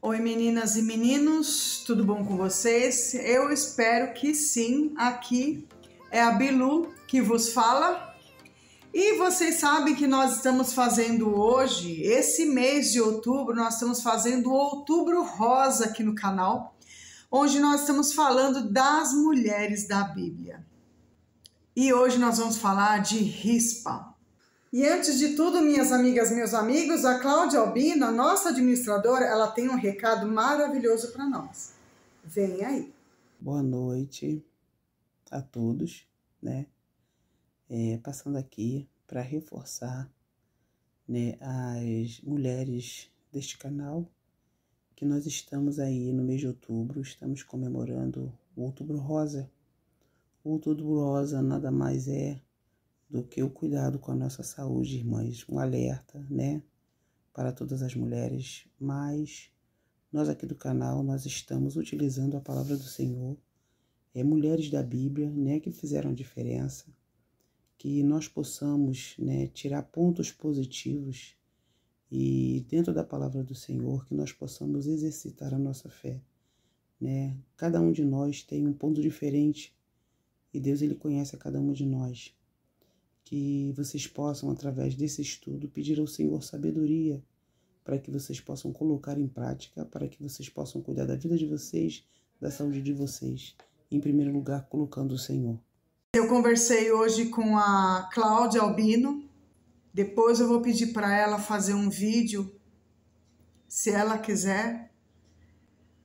Oi meninas e meninos, tudo bom com vocês? Eu espero que sim. Aqui é a Bilu que vos fala. E vocês sabem que nós estamos fazendo hoje, esse mês de outubro, nós estamos fazendo o Outubro Rosa aqui no canal, onde nós estamos falando das mulheres da Bíblia. E hoje nós vamos falar de Rispa. E antes de tudo, minhas amigas, meus amigos, a Cláudia Albino, a nossa administradora, ela tem um recado maravilhoso para nós. Vem aí. Boa noite a todos, né? Passando aqui para reforçar, né, as mulheres deste canal, que nós estamos aí no mês de outubro, estamos comemorando o Outubro Rosa. O Outubro Rosa nada mais é do que o cuidado com a nossa saúde, irmãs, um alerta, né, para todas as mulheres, mas nós aqui do canal, nós estamos utilizando a palavra do Senhor, mulheres da Bíblia, né, que fizeram a diferença, que nós possamos, né, tirar pontos positivos e dentro da palavra do Senhor, que nós possamos exercitar a nossa fé, né, cada um de nós tem um ponto diferente e Deus, Ele conhece a cada um de nós. Que vocês possam, através desse estudo, pedir ao Senhor sabedoria para que vocês possam colocar em prática, para que vocês possam cuidar da vida de vocês, da saúde de vocês, em primeiro lugar, colocando o Senhor. Eu conversei hoje com a Cláudia Albino, depois eu vou pedir para ela fazer um vídeo, se ela quiser,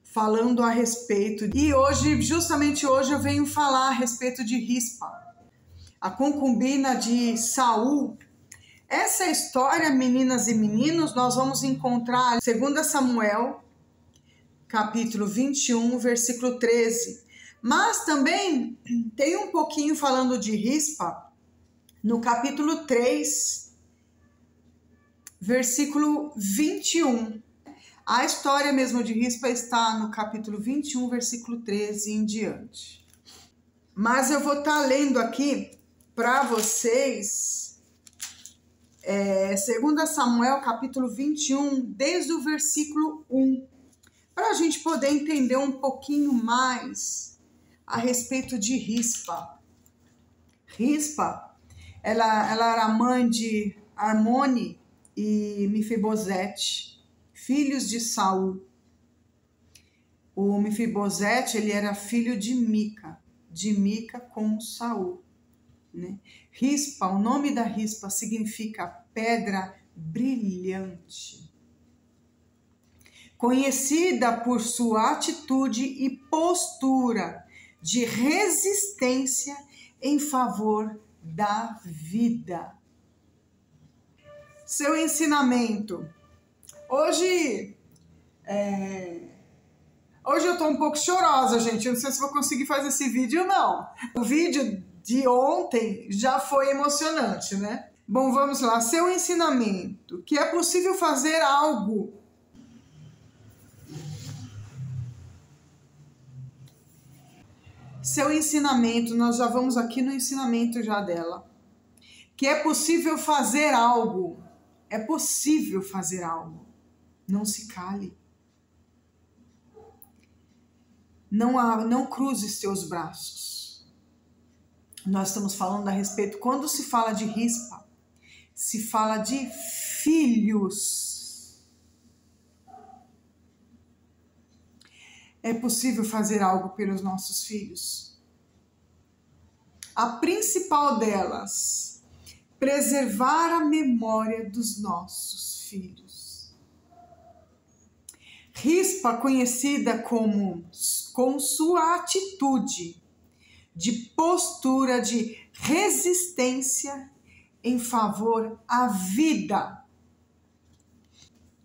falando a respeito. E hoje, justamente hoje, eu venho falar a respeito de Rispa, a concubina de Saul. Essa história, meninas e meninos, nós vamos encontrar em 2 Samuel, capítulo 21, versículo 13. Mas também tem um pouquinho falando de Rispa no capítulo 3, versículo 21. A história mesmo de Rispa está no capítulo 21, versículo 13 em diante. Mas eu vou estar lendo aqui para vocês, 2 Samuel, capítulo 21, desde o versículo 1, para a gente poder entender um pouquinho mais a respeito de Rispa. Rispa, ela era mãe de Armone e Mefibosete, filhos de Saul. O Mefibosete, ele era filho de Mica com Saul. Né? Rispa, o nome da Rispa significa pedra brilhante, conhecida por sua atitude e postura de resistência em favor da vida. Seu ensinamento. Hoje eu tô um pouco chorosa, gente. Eu não sei se vou conseguir fazer esse vídeo, não. O vídeo de ontem já foi emocionante, né? Bom, vamos lá. Seu ensinamento, que é possível fazer algo. Seu ensinamento, nós já vamos aqui no ensinamento já dela. Que é possível fazer algo. É possível fazer algo. Não se cale. Não cruze seus braços. Nós estamos falando a respeito, quando se fala de Rispa, se fala de filhos. É possível fazer algo pelos nossos filhos. A principal delas, preservar a memória dos nossos filhos. Rispa, conhecida com sua atitude de postura de resistência em favor à vida.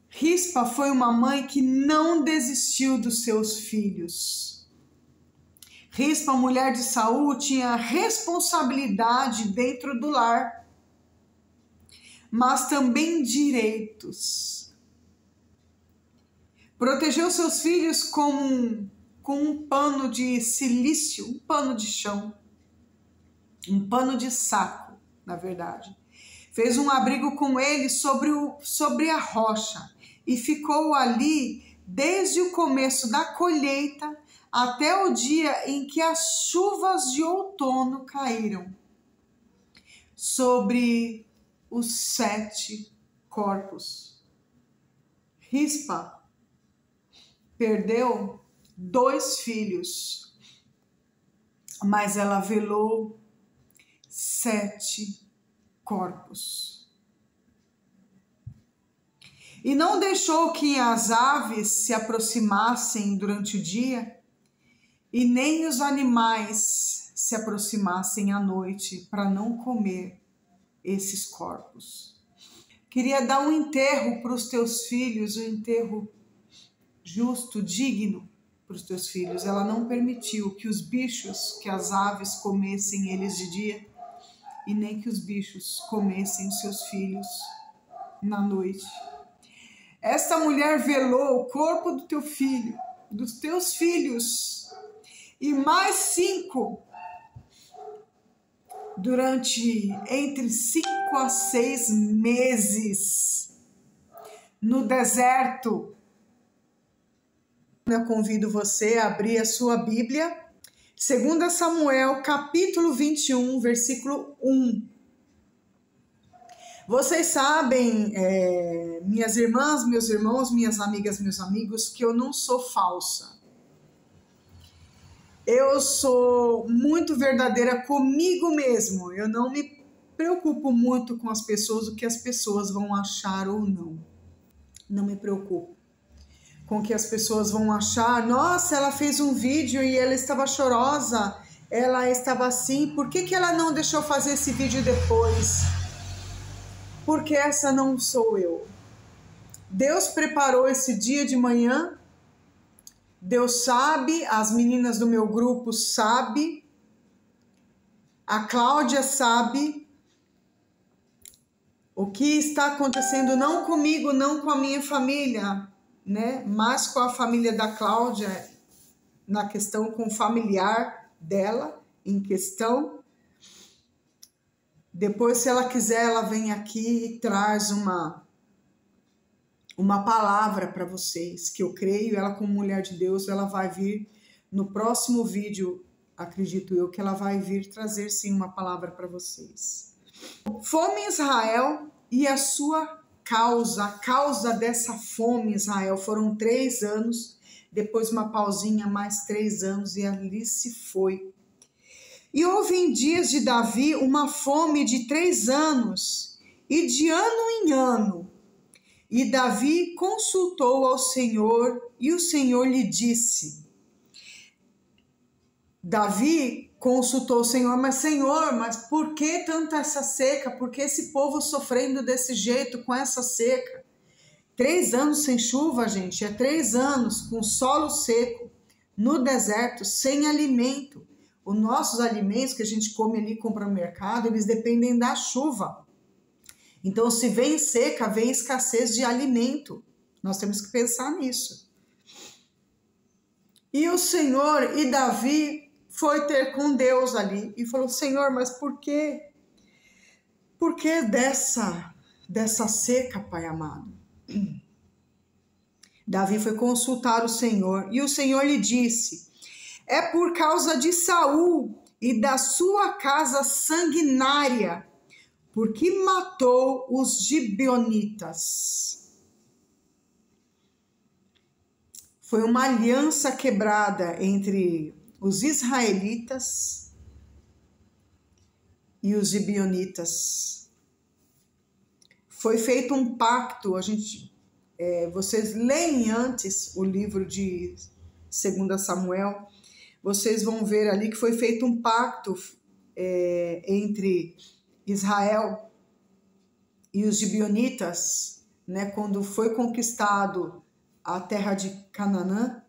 Rispa foi uma mãe que não desistiu dos seus filhos. Rispa, mulher de Saul, tinha responsabilidade dentro do lar, mas também direitos. Protegeu seus filhos com um pano de silício, um pano de chão, um pano de saco, na verdade. Fez um abrigo com ele sobre a rocha e ficou ali desde o começo da colheita até o dia em que as chuvas de outono caíram sobre os 7 corpos. Rispa perdeu 2 filhos, mas ela velou 7 corpos. E não deixou que as aves se aproximassem durante o dia, e nem os animais se aproximassem à noite para não comer esses corpos. Queria dar um enterro para os teus filhos, um enterro justo, digno para os teus filhos. Ela não permitiu que os bichos, que as aves comessem eles de dia, e nem que os bichos comessem os seus filhos na noite. Esta mulher velou o corpo do teu filho, dos teus filhos, e mais 5 durante entre 5 a 6 meses no deserto. Eu convido você a abrir a sua Bíblia, 2 Samuel, capítulo 21, versículo 1. Vocês sabem, minhas irmãs, meus irmãos, minhas amigas, meus amigos, que eu não sou falsa. Eu sou muito verdadeira comigo mesmo. Eu não me preocupo muito com as pessoas, o que as pessoas vão achar ou não. Não me preocupo com o que as pessoas vão achar. Nossa, ela fez um vídeo e ela estava chorosa, ela estava assim. Por que ela não deixou fazer esse vídeo depois? Porque essa não sou eu. Deus preparou esse dia de manhã. Deus sabe, as meninas do meu grupo sabem, a Cláudia sabe o que está acontecendo, não comigo, não com a minha família, né? Mas com a família da Cláudia, na questão com o familiar dela, em questão. Depois, se ela quiser, ela vem aqui e traz uma palavra para vocês, que eu creio, ela como mulher de Deus, ela vai vir no próximo vídeo, acredito eu, que ela vai vir trazer sim uma palavra para vocês. Fome em Israel e a sua causa, a causa dessa fome em Israel, foram 3 anos, depois uma pausinha, mais 3 anos, e ali se foi. E houve em dias de Davi uma fome de 3 anos, e de ano em ano. E Davi consultou ao Senhor, e o Senhor lhe disse. Davi consultou o Senhor, mas por que tanta essa seca? Por que esse povo sofrendo desse jeito, com essa seca? 3 anos sem chuva, gente, 3 anos com solo seco, no deserto, sem alimento. Os nossos alimentos que a gente come ali, compra no mercado, eles dependem da chuva. Então, se vem seca, vem escassez de alimento. Nós temos que pensar nisso. E o Senhor, e Davi foi ter com Deus ali e falou, Senhor, mas por quê? Por que dessa seca, Pai amado? Davi foi consultar o Senhor e o Senhor lhe disse, é por causa de Saul e da sua casa sanguinária, porque matou os gibeonitas. Foi uma aliança quebrada entre os israelitas e os gibeonitas. Foi feito um pacto, vocês leem antes o livro de 2 Samuel, vocês vão ver ali que foi feito um pacto entre Israel e os gibeonitas, né, quando foi conquistado a terra de Canaã,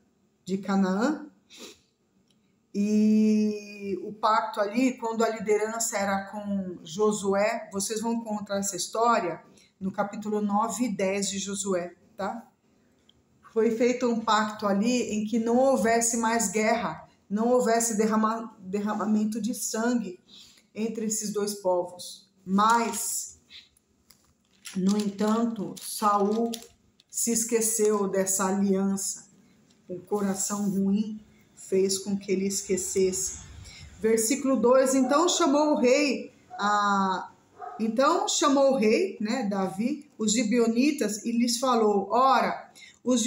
e o pacto ali, quando a liderança era com Josué, vocês vão encontrar essa história no capítulo 9 e 10 de Josué, tá? Foi feito um pacto ali em que não houvesse mais guerra, não houvesse derramamento de sangue entre esses 2 povos. Mas, no entanto, Saul se esqueceu dessa aliança. O coração ruim fez com que ele esquecesse. Versículo 2, então chamou o rei, né, Davi, os gibeonitas, e lhes falou, ora, os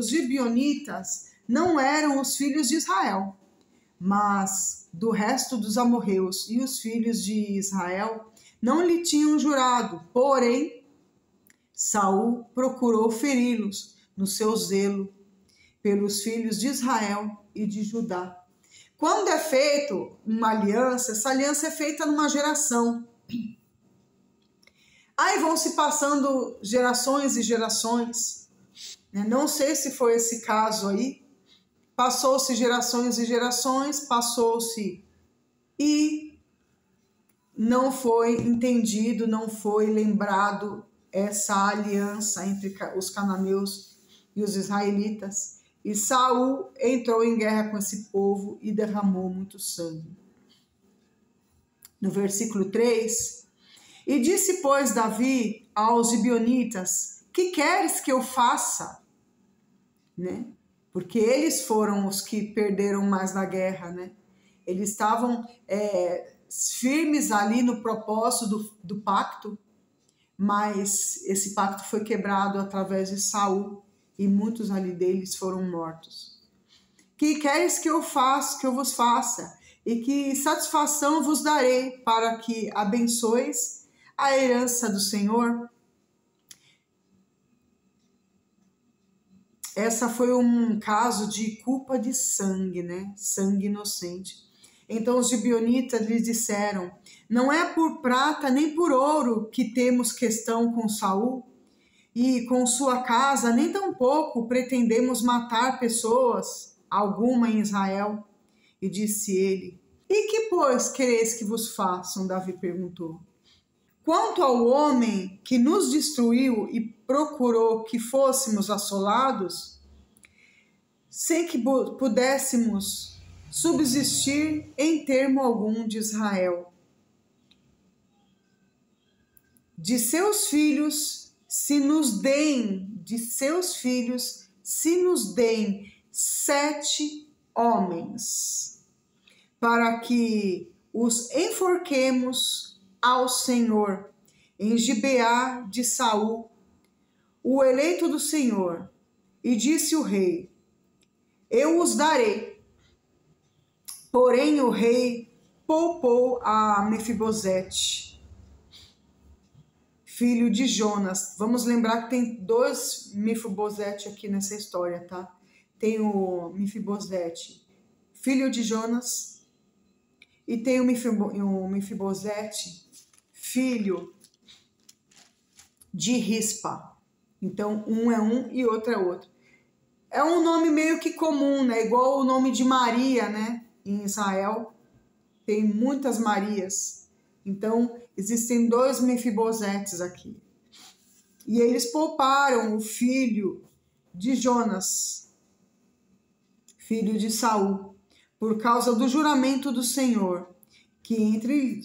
gibeonitas não eram os filhos de Israel, mas do resto dos amorreus, e os filhos de Israel não lhe tinham jurado, porém, Saul procurou feri-los no seu zelo pelos filhos de Israel e de Judá. Quando é feito uma aliança, essa aliança é feita numa geração. Aí vão se passando gerações e gerações. Não sei se foi esse caso aí. Passou-se gerações e gerações, passou-se e não foi entendido, não foi lembrado essa aliança entre os cananeus e os israelitas. E Saul entrou em guerra com esse povo e derramou muito sangue. No versículo 3, e disse, pois, Davi aos gibeonitas, que queres que eu faça? Né? Porque eles foram os que perderam mais na guerra, né? Eles estavam firmes ali no propósito do pacto, mas esse pacto foi quebrado através de Saul e muitos ali deles foram mortos. Que queres que eu faça, que eu vos faça, e que satisfação vos darei para que abençoeis a herança do Senhor? Essa foi um caso de culpa de sangue, né? Sangue inocente. Então os gibeonitas lhes disseram, não é por prata nem por ouro que temos questão com Saul e com sua casa, nem tampouco pretendemos matar pessoas alguma em Israel. E disse ele, e que, pois, quereis que vos façam? Davi perguntou. Quanto ao homem que nos destruiu e procurou que fôssemos assolados, sem que pudéssemos subsistir em termo algum de Israel. De seus filhos se nos deem 7 homens, para que os enforquemos ao Senhor em Gibeá de Saul, o eleito do Senhor. E disse o rei, eu os darei. Porém o rei poupou a Mefibosete, filho de Jonas. Vamos lembrar que tem 2 Mefibosete aqui nessa história, tá? Tem o Mefibosete, filho de Jonas, e tem o Mefibosete, filho de Rispa. Então, um é um e outro é outro. É um nome meio que comum, né? Igual o nome de Maria, né? Em Israel, tem muitas Marias. Então, existem 2 Mefibosetes aqui. E eles pouparam o filho de Jonas, filho de Saul, por causa do juramento do Senhor, que entre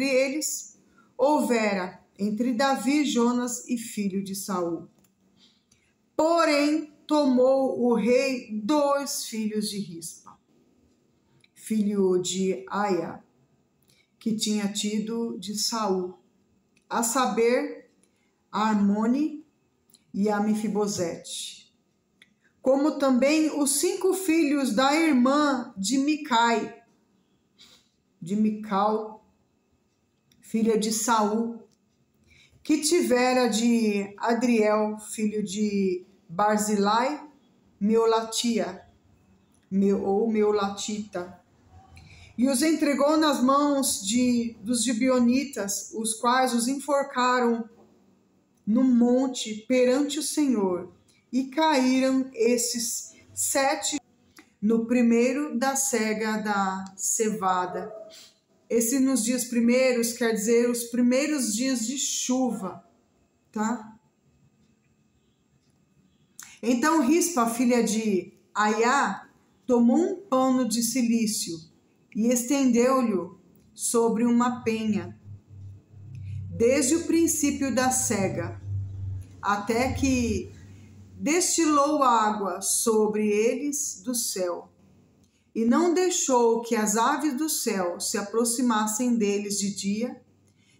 eles houvera, entre Davi, Jonas e filho de Saul. Porém, tomou o rei 2 filhos de Rispa, filho de Aia, que tinha tido de Saul, a saber, a Armone e a Mefibosete, como também os 5 filhos da irmã de Mical, filha de Saul, que tivera de Adriel, filho de Barzilai, Meolatita, e os entregou nas mãos dos gibeonitas, os quais os enforcaram no monte perante o Senhor, e caíram esses 7 no primeiro da cega da cevada. Esse nos dias primeiros quer dizer os primeiros dias de chuva, tá? Então Rispa, filha de Aiá, tomou um pano de cilício e estendeu-lhe sobre uma penha, desde o princípio da cega, até que destilou água sobre eles do céu, e não deixou que as aves do céu se aproximassem deles de dia,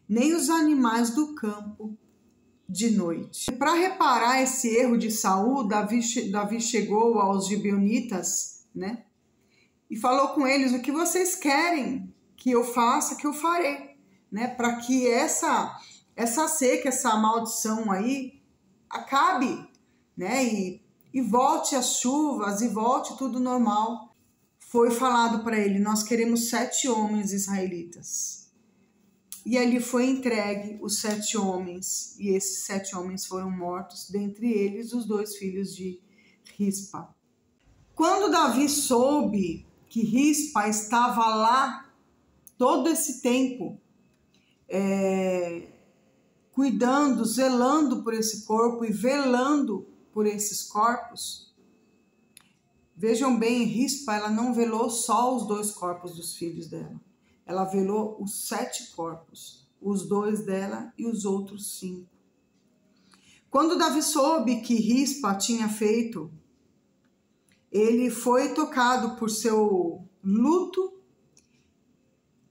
nem os animais do campo de noite. Para reparar esse erro de Saul, Davi chegou aos gibeonitas, né? E falou com eles: o que vocês querem que eu faça, que eu farei, né? Para que essa seca, essa maldição aí acabe, né? E volte as chuvas, e volte tudo normal. Foi falado para ele: nós queremos 7 homens israelitas. E ali foi entregue os 7 homens, e esses 7 homens foram mortos, dentre eles os 2 filhos de Rispa. Quando Davi soube que Rispa estava lá todo esse tempo, cuidando, zelando por esse corpo e velando por esses corpos, vejam bem, Rispa, ela não velou só os 2 corpos dos filhos dela. Ela velou os 7 corpos, os 2 dela e os outros 5. Quando Davi soube que Rispa tinha feito, ele foi tocado por seu luto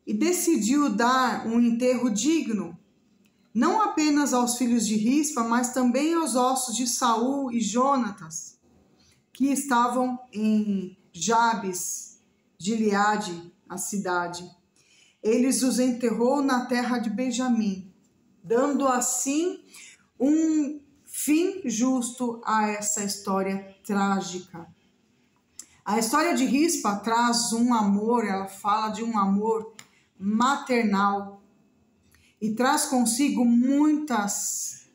e decidiu dar um enterro digno, não apenas aos filhos de Rispa, mas também aos ossos de Saul e Jonatas, que estavam em Jabes, Gileade, a cidade. Eles os enterrou na terra de Benjamim, dando assim um fim justo a essa história trágica. A história de Rispa traz um amor, ela fala de um amor maternal e traz consigo muitos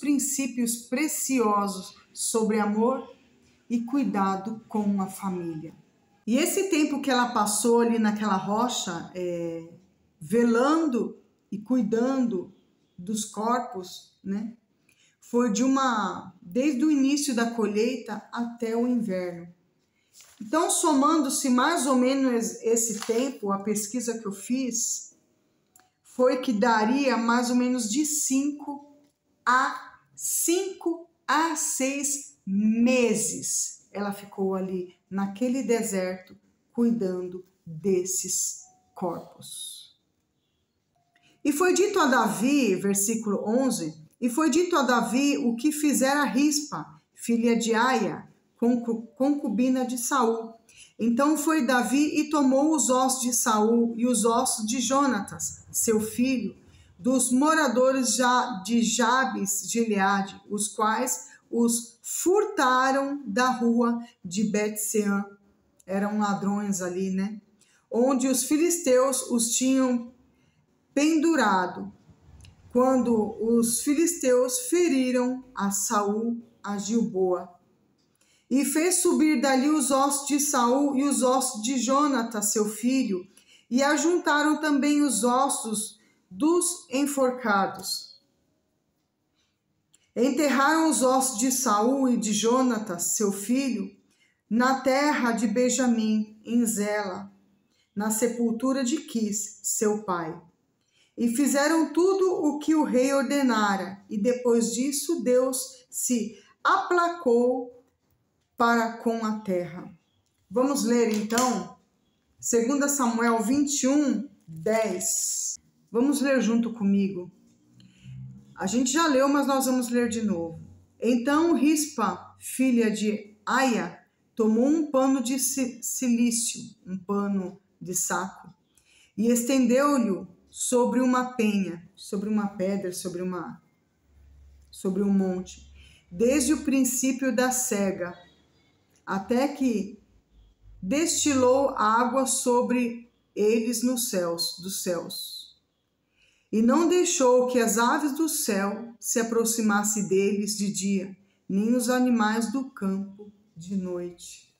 princípios preciosos sobre amor e cuidado com a família. E esse tempo que ela passou ali naquela rocha, velando e cuidando dos corpos, né? Foi desde o início da colheita até o inverno. Então, somando-se mais ou menos esse tempo, a pesquisa que eu fiz, foi que daria mais ou menos de 5 a 6 meses. Ela ficou ali naquele deserto, cuidando desses corpos. E foi dito a Davi, versículo 11, e foi dito a Davi o que fizera Rispa, filha de Aia, concubina de Saul. Então foi Davi e tomou os ossos de Saul e os ossos de Jonatas, seu filho, dos moradores de Jabes, Gileade, os quais os furtaram da rua de Bet-sean. Eram ladrões ali, né? Onde os filisteus os tinham pendurado, quando os filisteus feriram a Saul, a Gilboa. E fez subir dali os ossos de Saul e os ossos de Jonatas, seu filho, e ajuntaram também os ossos dos enforcados. Enterraram os ossos de Saul e de Jonatas, seu filho, na terra de Benjamim, em Zela, na sepultura de Quis, seu pai. E fizeram tudo o que o rei ordenara, e depois disso Deus se aplacou para com a terra. Vamos ler então 2 Samuel 21, 10. Vamos ler junto comigo. A gente já leu, mas nós vamos ler de novo. Então Rispa, filha de Aia, tomou um pano de cilício, um pano de saco, e estendeu-lhe sobre uma penha, sobre uma pedra, sobre um monte, desde o princípio da sega, até que destilou água sobre eles dos céus. E não deixou que as aves do céu se aproximassem deles de dia, nem os animais do campo de noite.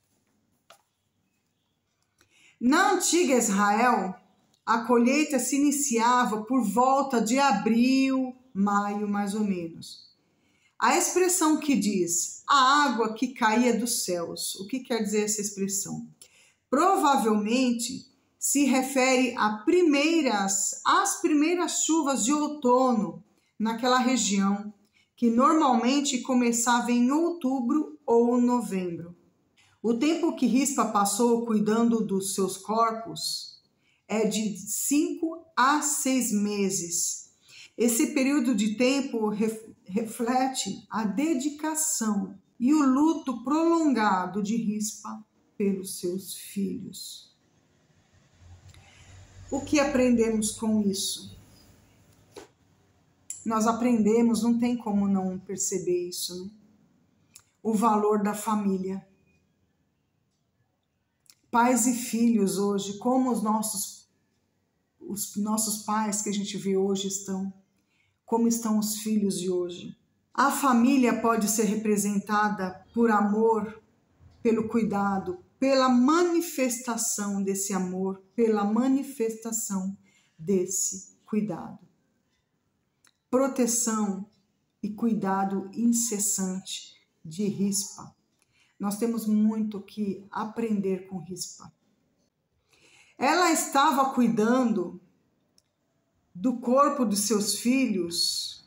Na antiga Israel, a colheita se iniciava por volta de abril, maio, mais ou menos. A expressão que diz a água que caía dos céus, o que quer dizer essa expressão? Provavelmente se refere às primeiras chuvas de outono naquela região, que normalmente começava em outubro ou novembro. O tempo que Rispa passou cuidando dos seus corpos é de 5 a 6 meses. Esse período de tempo reflete a dedicação e o luto prolongado de Rispa pelos seus filhos. O que aprendemos com isso? Nós aprendemos, não tem como não perceber isso, né? O valor da família. Pais e filhos hoje, como os nossos pais que a gente vê hoje estão, como estão os filhos de hoje. A família pode ser representada por amor, pelo cuidado, pela manifestação desse amor, pela manifestação desse cuidado. Proteção e cuidado incessante de Rispa. Nós temos muito que aprender com Rispa. Ela estava cuidando do corpo dos seus filhos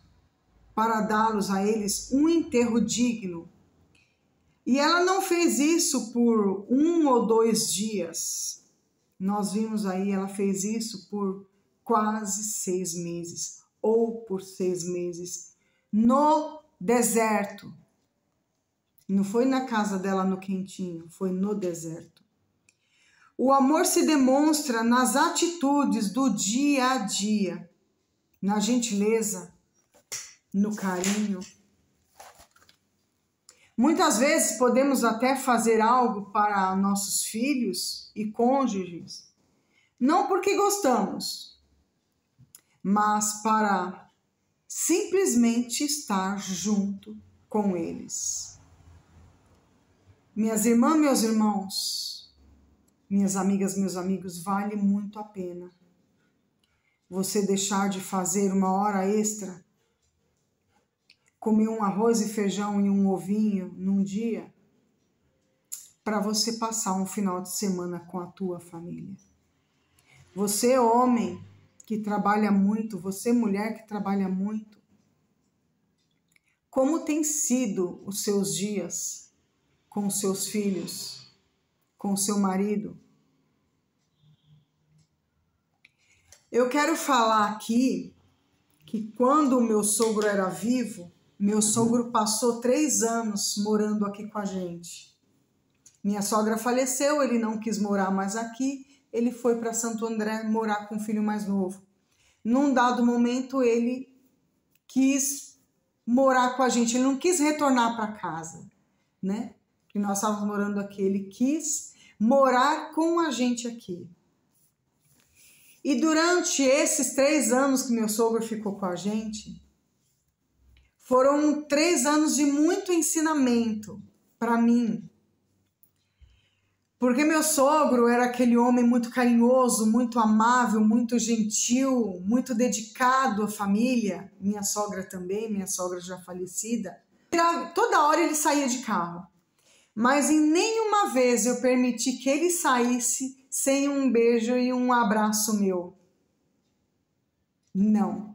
para dá-los a eles um enterro digno. E ela não fez isso por 1 ou 2 dias. Nós vimos aí, ela fez isso por quase 6 meses, ou por 6 meses, no deserto. Não foi na casa dela no quentinho, foi no deserto. O amor se demonstra nas atitudes do dia a dia, na gentileza, no carinho. Muitas vezes podemos até fazer algo para nossos filhos e cônjuges, não porque gostamos, mas para simplesmente estar junto com eles. Minhas irmãs, meus irmãos, minhas amigas, meus amigos, vale muito a pena você deixar de fazer uma hora extra, comer um arroz e feijão e um ovinho num dia, para você passar um final de semana com a tua família. Você, homem que trabalha muito, você, mulher que trabalha muito, como tem sido os seus dias com os seus filhos, com o seu marido? Eu quero falar aqui que quando o meu sogro era vivo, meu sogro passou 3 anos morando aqui com a gente. Minha sogra faleceu, ele não quis morar mais aqui, ele foi para Santo André morar com o filho mais novo. Num dado momento, ele quis morar com a gente, ele não quis retornar para casa, né? Que nós estávamos morando aqui, ele quis morar com a gente aqui. E durante esses 3 anos que meu sogro ficou com a gente, foram 3 anos de muito ensinamento para mim. Porque meu sogro era aquele homem muito carinhoso, muito amável, muito gentil, muito dedicado à família. Minha sogra também, minha sogra já falecida. Toda hora ele saía de carro. Mas em nenhuma vez eu permiti que ele saísse sem um beijo e um abraço meu. Não.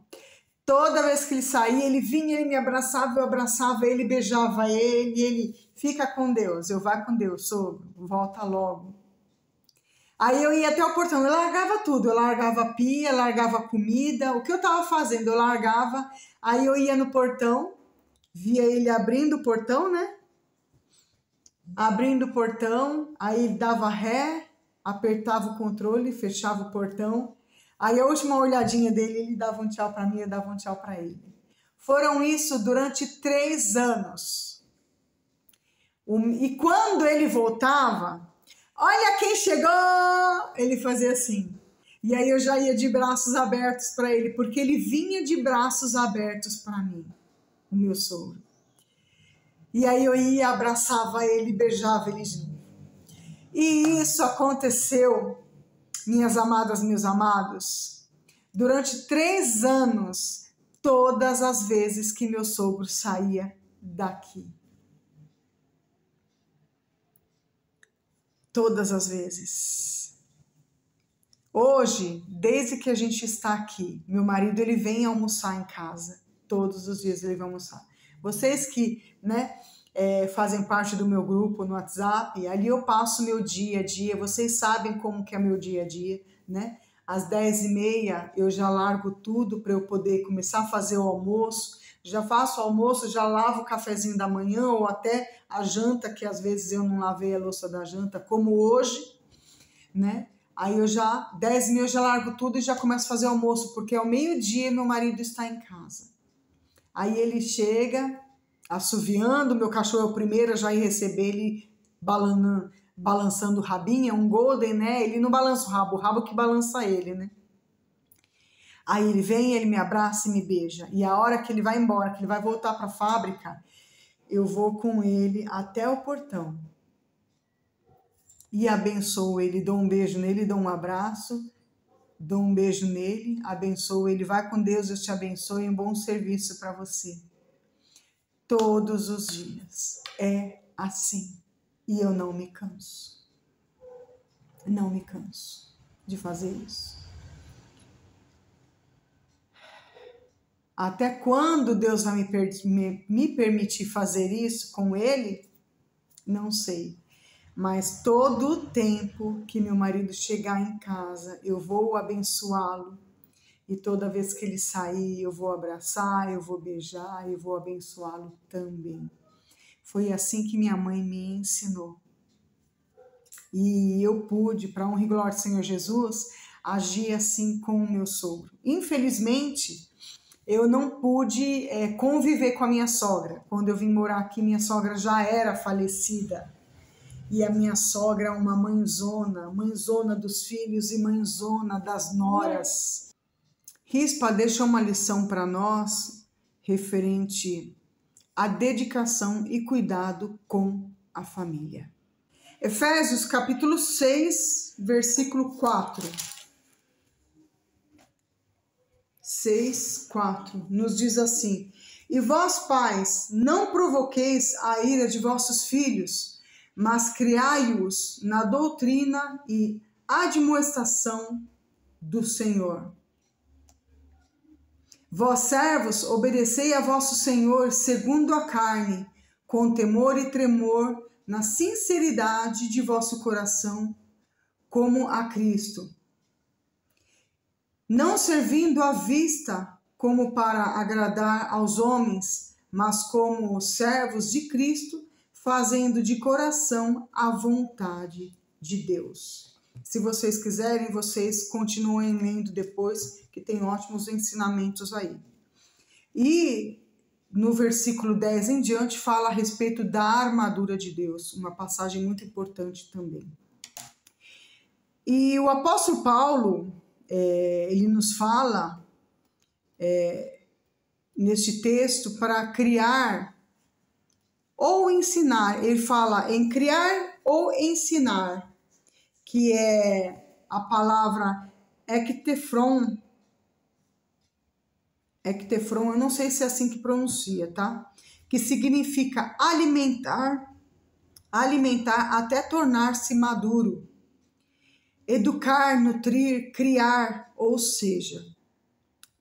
Toda vez que ele saía, ele vinha, ele me abraçava, eu abraçava ele, beijava ele, fica com Deus, eu vai com Deus, sogro, volta logo. Aí eu ia até o portão, eu largava tudo, eu largava a pia, largava a comida, o que eu tava fazendo, eu largava, aí eu ia no portão, via ele abrindo o portão, né? Abrindo o portão, aí dava ré, apertava o controle, fechava o portão. Aí a última olhadinha dele, ele dava um tchau para mim, eu dava um tchau para ele. Foram isso durante 3 anos. E quando ele voltava, olha quem chegou! Ele fazia assim. E aí eu já ia de braços abertos para ele, porque ele vinha de braços abertos para mim, o meu sogro. E aí eu ia, abraçava ele, beijava ele de novo. E isso aconteceu, minhas amadas, meus amados, durante 3 anos, todas as vezes que meu sogro saía daqui. Todas as vezes. Hoje, desde que a gente está aqui, meu marido ele vem almoçar em casa. Todos os dias ele vai almoçar. Vocês que, né, fazem parte do meu grupo no WhatsApp, ali eu passo meu dia a dia, vocês sabem como que é meu dia a dia, né? Às 10h30 eu já largo tudo para eu poder começar a fazer o almoço, já faço o almoço, já lavo o cafezinho da manhã ou até a janta, que às vezes eu não lavei a louça da janta, como hoje, né? Aí 10h30 eu já largo tudo e já começo a fazer o almoço, porque ao meio-dia meu marido está em casa. Aí ele chega assoviando, meu cachorro é o primeiro a já ir receber ele balançando o rabinho, é um golden, né? Ele não balança o rabo que balança ele, né? Aí ele vem, ele me abraça e me beija. E a hora que ele vai embora, que ele vai voltar para a fábrica, eu vou com ele até o portão. E abençoo ele, dou um beijo nele, dou um abraço, dou um beijo nele, abençoo ele. Vai com Deus, eu te abençoe, um bom serviço para você. Todos os dias. É assim. E eu não me canso. Não me canso de fazer isso. Até quando Deus vai me permitir fazer isso com ele? Não sei. Mas todo o tempo que meu marido chegar em casa, eu vou abençoá-lo. E toda vez que ele sair, eu vou abraçar, eu vou beijar, eu vou abençoá-lo também. Foi assim que minha mãe me ensinou. E eu pude, para honra e glória do Senhor Jesus, agir assim com o meu sogro. Infelizmente, eu não pude conviver com a minha sogra. Quando eu vim morar aqui, minha sogra já era falecida. E a minha sogra é uma mãezona dos filhos e mãezona das noras. Rispa deixa uma lição para nós referente à dedicação e cuidado com a família. Efésios capítulo 6, versículo 4. 6:4 nos diz assim: E vós, pais, não provoqueis a ira de vossos filhos, mas criai-os na doutrina e admoestação do Senhor. Vós, servos, obedecei a vosso Senhor segundo a carne, com temor e tremor, na sinceridade de vosso coração, como a Cristo. Não servindo à vista como para agradar aos homens, mas como servos de Cristo, fazendo de coração a vontade de Deus. Se vocês quiserem, vocês continuem lendo depois, que tem ótimos ensinamentos aí. E no versículo 10 em diante fala a respeito da armadura de Deus, uma passagem muito importante também. E o apóstolo Paulo, ele nos fala neste texto para criar ou ensinar. Ele fala em criar ou ensinar, que é a palavra ektefron. Ektefron, eu não sei se é assim que pronuncia, tá? Que significa alimentar até tornar-se maduro. Educar, nutrir, criar, ou seja,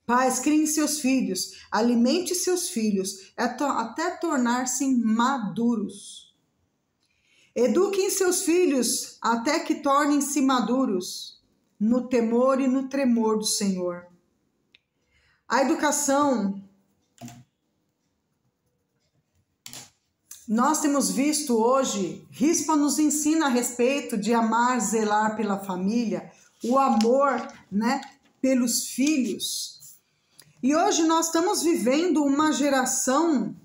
pais, criem seus filhos, alimente seus filhos até tornar-se maduros. Eduquem seus filhos até que tornem-se maduros, no temor e no tremor do Senhor. A educação, nós temos visto hoje, Rispa nos ensina a respeito de amar, zelar pela família, o amor, né, pelos filhos. E hoje nós estamos vivendo uma geração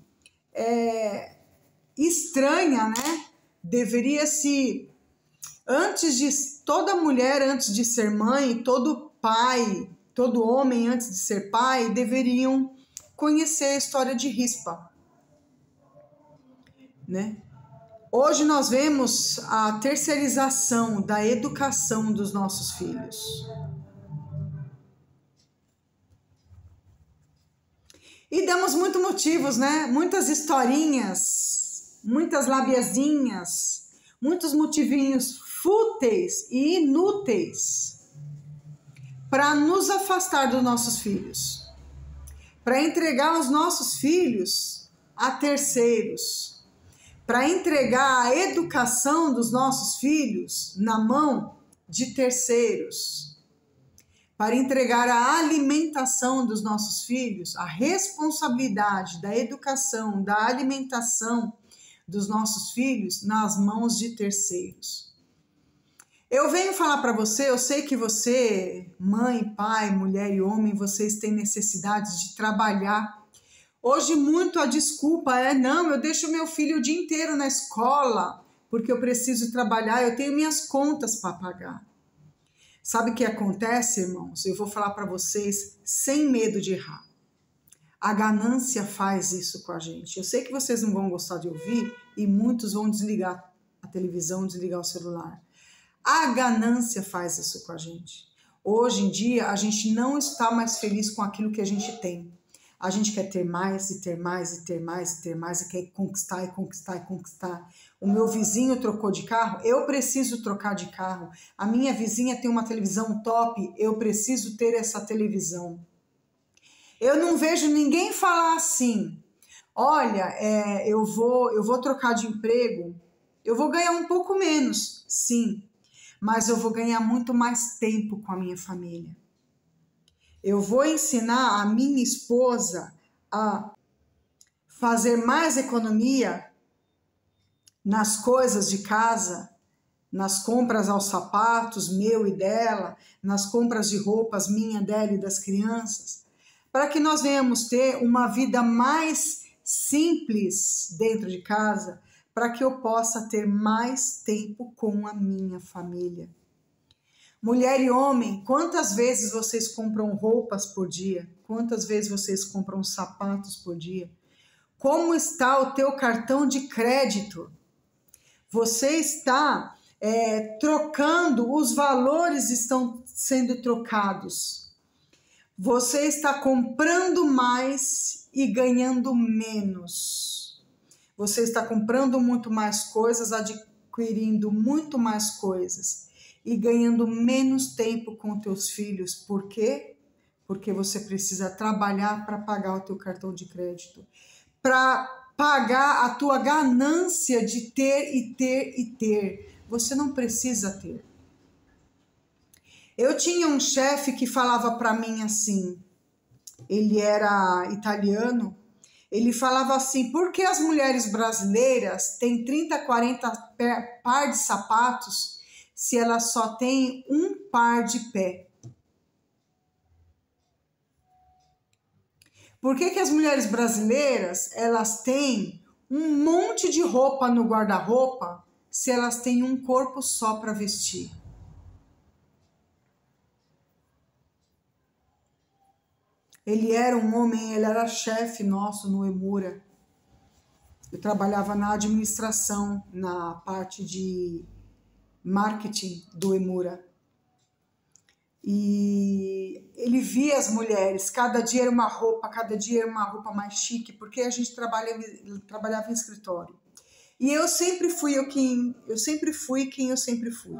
estranha, né? Toda mulher antes de ser mãe, todo pai, todo homem antes de ser pai, deveriam conhecer a história de Rispa, né? Hoje nós vemos a terceirização da educação dos nossos filhos. E damos muitos motivos, né? Muitas historinhas, muitas labiazinhas, muitos motivinhos fúteis e inúteis para nos afastar dos nossos filhos, para entregar os nossos filhos a terceiros, para entregar a educação dos nossos filhos na mão de terceiros, para entregar a alimentação dos nossos filhos, a responsabilidade da educação, da alimentação dos nossos filhos nas mãos de terceiros. Eu venho falar para você, eu sei que você, mãe, pai, mulher e homem, vocês têm necessidade de trabalhar. Hoje muito a desculpa é, não, eu deixo meu filho o dia inteiro na escola, porque eu preciso trabalhar, eu tenho minhas contas para pagar. Sabe o que acontece, irmãos? Eu vou falar para vocês sem medo de errar. A ganância faz isso com a gente. Eu sei que vocês não vão gostar de ouvir e muitos vão desligar a televisão, desligar o celular. A ganância faz isso com a gente. Hoje em dia, a gente não está mais feliz com aquilo que a gente tem. A gente quer ter mais e ter mais e ter mais e ter mais e quer conquistar e conquistar e conquistar. O meu vizinho trocou de carro, eu preciso trocar de carro. A minha vizinha tem uma televisão top, eu preciso ter essa televisão. Eu não vejo ninguém falar assim, olha, eu vou trocar de emprego, eu vou ganhar um pouco menos, sim, mas eu vou ganhar muito mais tempo com a minha família. Eu vou ensinar a minha esposa a fazer mais economia nas coisas de casa, nas compras aos sapatos, meu e dela, nas compras de roupas, minha, dela e das crianças, para que nós venhamos ter uma vida mais simples dentro de casa, para que eu possa ter mais tempo com a minha família. Mulher e homem, quantas vezes vocês compram roupas por dia? Quantas vezes vocês compram sapatos por dia? Como está o teu cartão de crédito? Você está trocando, os valores estão sendo trocados. Você está comprando mais e ganhando menos. Você está comprando muito mais coisas, adquirindo muito mais coisas e ganhando menos tempo com teus filhos. Por quê? Porque você precisa trabalhar para pagar o teu cartão de crédito, para pagar a tua ganância de ter e ter e ter. Você não precisa ter. Eu tinha um chefe que falava para mim assim, ele era italiano, ele falava assim, por que as mulheres brasileiras têm 30, 40 par de sapatos se elas só têm um par de pé? Por que as mulheres brasileiras, elas têm um monte de roupa no guarda-roupa se elas têm um corpo só para vestir? Ele era um homem, ele era chefe nosso no Emura. Eu trabalhava na administração, na parte de marketing do Emura. E ele via as mulheres, cada dia era uma roupa, cada dia era uma roupa mais chique, porque a gente trabalhava em escritório. E eu sempre fui quem eu sempre fui,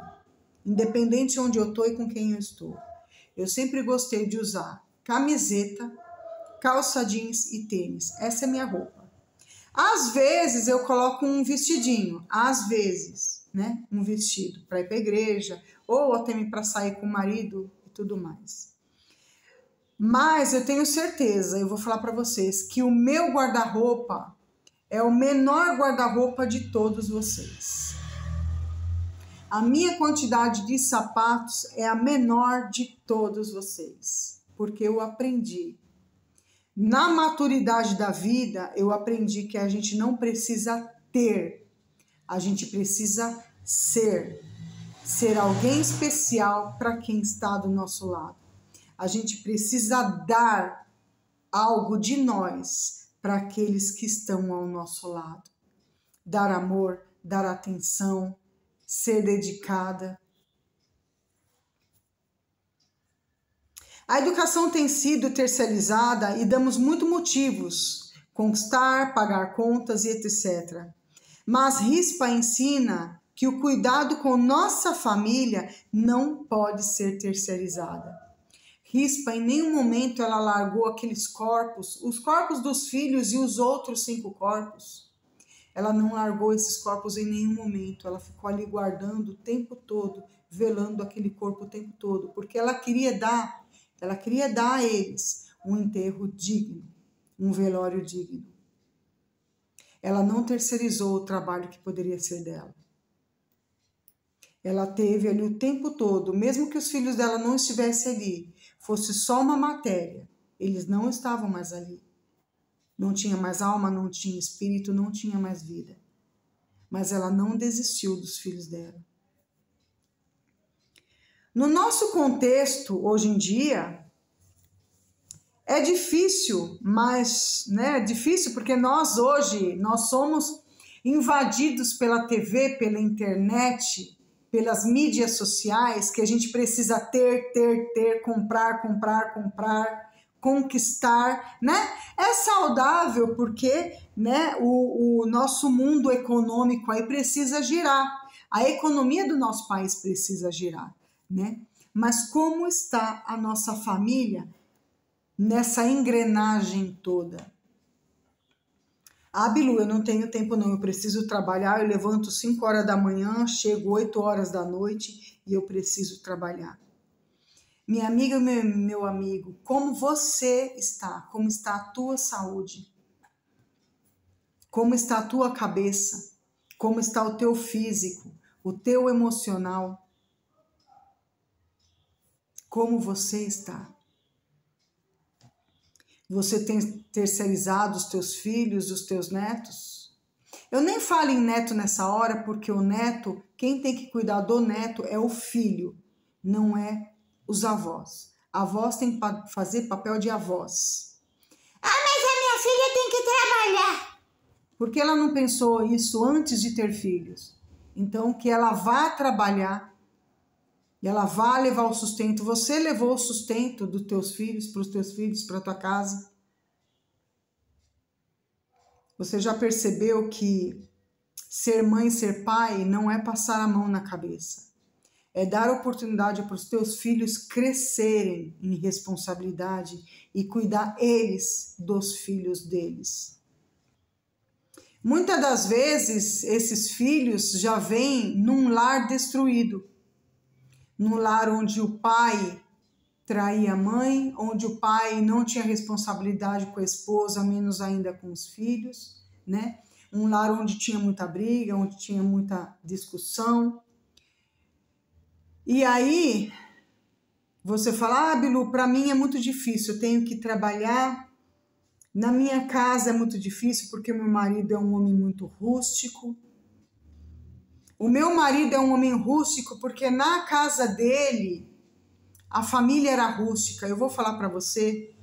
independente de onde eu estou e com quem eu estou. Eu sempre gostei de usar camiseta, calça jeans e tênis. Essa é a minha roupa. Às vezes eu coloco um vestidinho, às vezes, né? Um vestido para ir para a igreja, ou até para sair com o marido e tudo mais. Mas eu tenho certeza, eu vou falar para vocês, que o meu guarda-roupa é o menor guarda-roupa de todos vocês. A minha quantidade de sapatos é a menor de todos vocês, porque eu aprendi. Na maturidade da vida, eu aprendi que a gente não precisa ter, a gente precisa ser alguém especial para quem está do nosso lado. A gente precisa dar algo de nós para aqueles que estão ao nosso lado. Dar amor, dar atenção, ser dedicada. A educação tem sido terceirizada e damos muitos motivos, conquistar, pagar contas e etc. Mas Rispa ensina que o cuidado com nossa família não pode ser terceirizada. Rispa, em nenhum momento ela largou aqueles corpos, os corpos dos filhos e os outros 5 corpos. Ela não largou esses corpos em nenhum momento, ela ficou ali guardando o tempo todo, velando aquele corpo o tempo todo, porque ela queria dar a eles um enterro digno, um velório digno. Ela não terceirizou o trabalho que poderia ser dela. Ela teve ali o tempo todo, mesmo que os filhos dela não estivessem ali, fosse só uma matéria, eles não estavam mais ali. Não tinha mais alma, não tinha espírito, não tinha mais vida. Mas ela não desistiu dos filhos dela. No nosso contexto, hoje em dia, é difícil, mas, né, é difícil porque nós somos invadidos pela TV, pela internet, pelas mídias sociais, que a gente precisa ter, comprar, conquistar, né? É saudável porque, né, o nosso mundo econômico aí precisa girar. A economia do nosso país precisa girar, né? Mas como está a nossa família nessa engrenagem toda? Ah, Bilu, eu não tenho tempo não, eu preciso trabalhar, eu levanto 5 horas da manhã, chego 8 horas da noite e eu preciso trabalhar. Minha amiga, meu amigo, como você está? Como está a tua saúde? Como está a tua cabeça? Como está o teu físico? O teu emocional? Como você está? Você tem terceirizado os teus filhos, os teus netos? Eu nem falo em neto nessa hora, porque o neto, quem tem que cuidar do neto é o filho, não é os avós. Avós tem que fazer papel de avós. Ah, mas a minha filha tem que trabalhar. Porque ela não pensou isso antes de ter filhos. Então, que ela vá trabalhar e ela vá levar o sustento. Você levou o sustento dos teus filhos, para os teus filhos, para a tua casa. Você já percebeu que ser mãe, ser pai não é passar a mão na cabeça. É dar oportunidade para os teus filhos crescerem em responsabilidade e cuidar eles dos filhos deles. Muitas das vezes, esses filhos já vêm num lar destruído. Num lar onde o pai traía a mãe, onde o pai não tinha responsabilidade com a esposa, menos ainda com os filhos, né? Um lar onde tinha muita briga, onde tinha muita discussão. E aí, você fala, Bilu, para mim é muito difícil, eu tenho que trabalhar. Na minha casa é muito difícil porque meu marido é um homem muito rústico. O meu marido é um homem rústico porque na casa dele a família era rústica. Eu vou falar para você,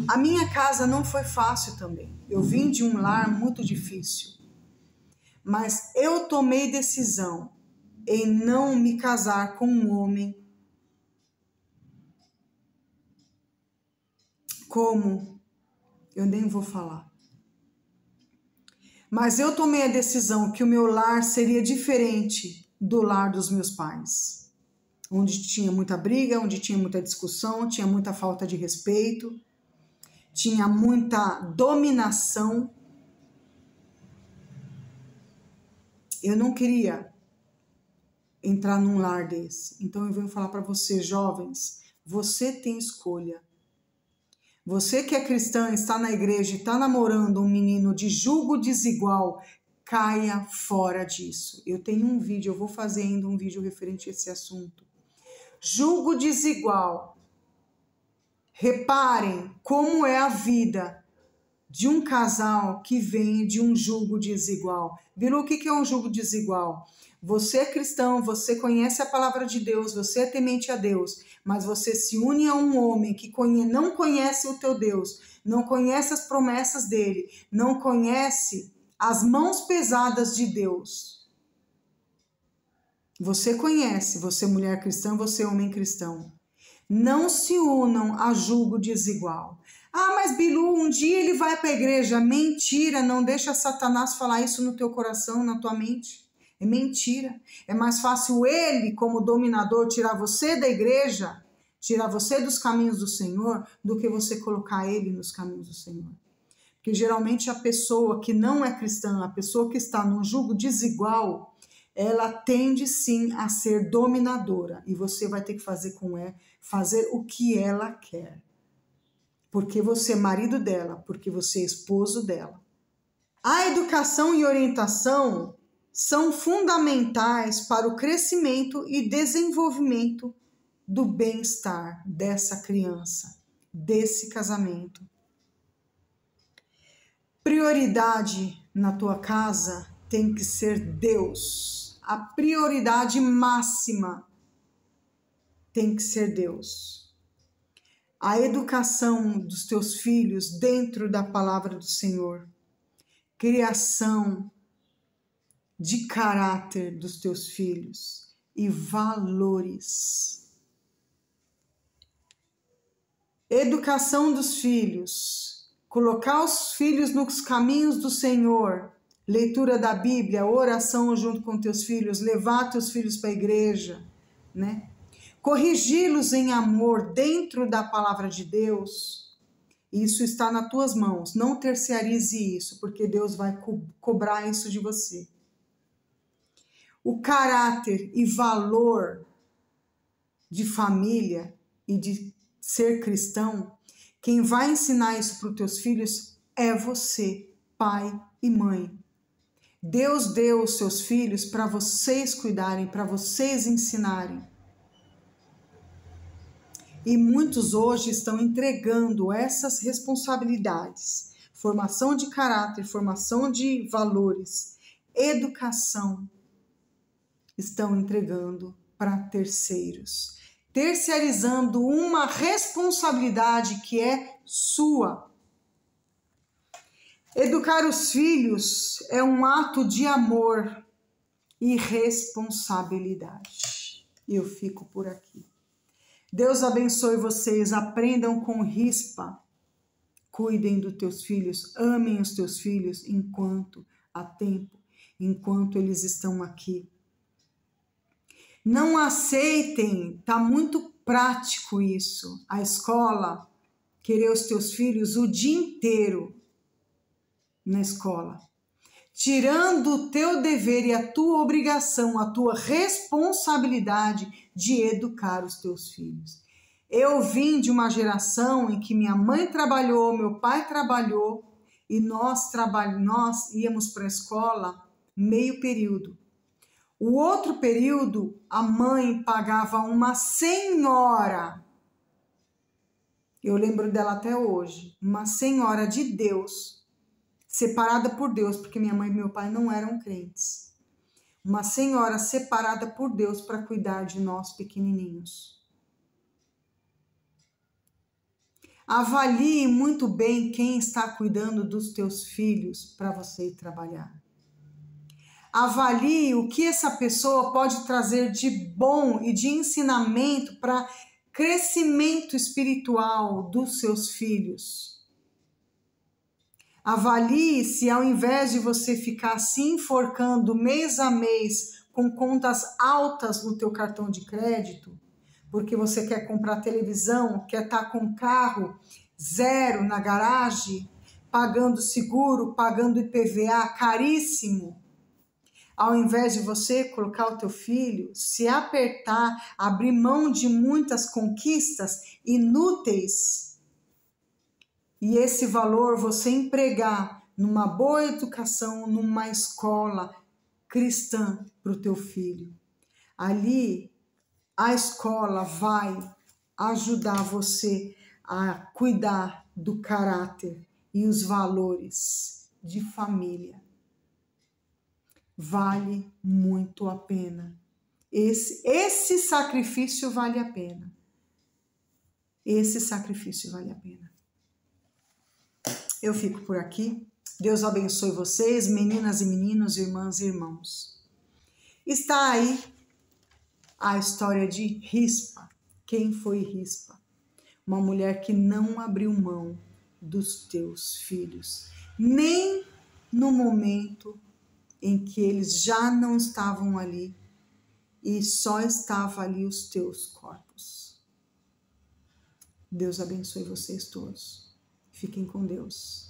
a minha casa não foi fácil também. Eu vim de um lar muito difícil. Mas eu tomei decisão em não me casar com um homem como, eu nem vou falar. Mas eu tomei a decisão que o meu lar seria diferente do lar dos meus pais. Onde tinha muita briga, onde tinha muita discussão, tinha muita falta de respeito, tinha muita dominação. Eu não queria entrar num lar desse. Então eu venho falar para você, jovens, você tem escolha. Você que é cristã, está na igreja e está namorando um menino de julgo desigual, caia fora disso. Eu tenho um vídeo, eu vou fazer ainda um vídeo referente a esse assunto. Julgo desigual. Reparem como é a vida de um casal que vem de um julgo desigual. Bilu, o que é um julgo desigual? Você é cristão, você conhece a palavra de Deus, você é temente a Deus, mas você se une a um homem que não conhece o teu Deus, não conhece as promessas dele, não conhece as mãos pesadas de Deus. Você conhece, você mulher cristã, você homem cristão. Não se unam a julgo desigual. Ah, mas Bilu, um dia ele vai para a igreja. Mentira, não deixa Satanás falar isso no teu coração, na tua mente. É mentira. É mais fácil ele, como dominador, tirar você da igreja, tirar você dos caminhos do Senhor do que você colocar ele nos caminhos do Senhor. Porque geralmente a pessoa que não é cristã, a pessoa que está num jugo desigual, ela tende sim a ser dominadora. E você vai ter que fazer fazer o que ela quer. Porque você é marido dela, porque você é esposo dela. A educação e orientação são fundamentais para o crescimento e desenvolvimento do bem-estar dessa criança, desse casamento. Prioridade na tua casa tem que ser Deus. A prioridade máxima tem que ser Deus. A educação dos teus filhos dentro da palavra do Senhor. Criação de caráter dos teus filhos e valores. Educação dos filhos. Colocar os filhos nos caminhos do Senhor, leitura da Bíblia, oração junto com teus filhos, levar teus filhos para a igreja, né? Corrigi-los em amor dentro da palavra de Deus. Isso está nas tuas mãos. Não terceirize isso, porque Deus vai cobrar isso de você. O caráter e valor de família e de ser cristão, quem vai ensinar isso para os teus filhos é você, pai e mãe. Deus deu os seus filhos para vocês cuidarem, para vocês ensinarem. E muitos hoje estão entregando essas responsabilidades. Formação de caráter, formação de valores, educação. Estão entregando para terceiros. Terceirizando uma responsabilidade que é sua. Educar os filhos é um ato de amor e responsabilidade. Eu fico por aqui. Deus abençoe vocês, aprendam com rispa. Cuidem dos teus filhos, amem os teus filhos enquanto há tempo, enquanto eles estão aqui. Não aceitem, tá muito prático isso, a escola querer os teus filhos o dia inteiro na escola, tirando o teu dever e a tua obrigação, a tua responsabilidade de educar os teus filhos. Eu vim de uma geração em que minha mãe trabalhou, meu pai trabalhou e nós íamos para a escola meio período. O outro período, a mãe pagava uma senhora, eu lembro dela até hoje, uma senhora de Deus, separada por Deus, porque minha mãe e meu pai não eram crentes. Uma senhora separada por Deus para cuidar de nós pequenininhos. Avalie muito bem quem está cuidando dos teus filhos para você ir trabalhar. Avalie o que essa pessoa pode trazer de bom e de ensinamento para crescimento espiritual dos seus filhos. Avalie se ao invés de você ficar se enforcando mês a mês com contas altas no teu cartão de crédito, porque você quer comprar televisão, quer estar com carro zero na garagem, pagando seguro, pagando IPVA caríssimo, ao invés de você colocar o teu filho, se apertar, abrir mão de muitas conquistas inúteis e esse valor você empregar numa boa educação, numa escola cristã para o teu filho. Ali, a escola vai ajudar você a cuidar do caráter e os valores de família. Vale muito a pena. Esse sacrifício vale a pena. Esse sacrifício vale a pena. Eu fico por aqui. Deus abençoe vocês, meninas e meninos, irmãs e irmãos. Está aí a história de Rispa. Quem foi Rispa? Uma mulher que não abriu mão dos teus filhos, nem no momento em que eles já não estavam ali e só estavam ali os teus corpos. Deus abençoe vocês todos. Fiquem com Deus.